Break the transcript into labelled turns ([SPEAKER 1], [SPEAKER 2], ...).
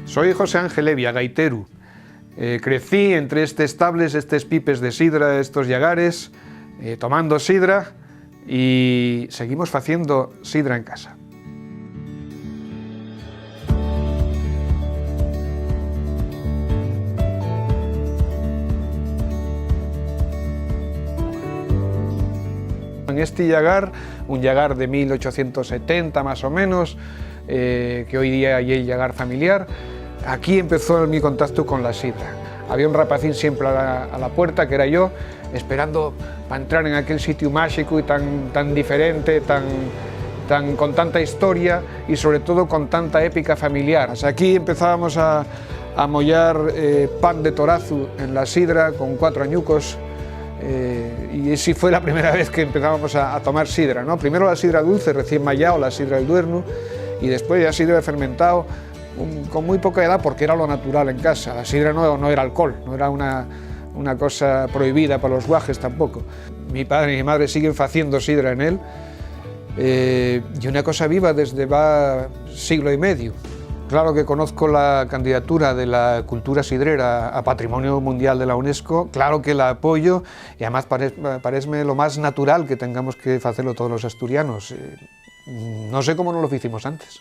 [SPEAKER 1] Soy José Ángel Evia, gaiteru. Crecí entre estos tables, estos pipes de sidra, estos llagares, tomando sidra, y seguimos haciendo sidra en casa. En este llagar, un llagar de 1870 más o menos, que hoy día es el llagar familiar, aquí empezó mi contacto con la sidra. Había un rapacín siempre a la puerta, que era yo, esperando para entrar en aquel sitio mágico y tan diferente, con tanta historia y sobre todo con tanta épica familiar. Aquí empezábamos a mollar pan de torazu en la sidra con 4 añucos, y así fue la primera vez que empezábamos a tomar sidra, ¿no? Primero la sidra dulce, recién mallado, la sidra del Duernu, y después ya sidra de fermentado, con muy poca edad, porque era lo natural en casa. La sidra no era alcohol, no era una cosa prohibida para los guajes tampoco. Mi padre y mi madre siguen haciendo sidra en él, y una cosa viva desde va siglo y medio. Claro que conozco la candidatura de la cultura sidrera a Patrimonio Mundial de la UNESCO, claro que la apoyo, y además parece lo más natural que tengamos que hacerlo todos los asturianos. No sé cómo no lo hicimos antes.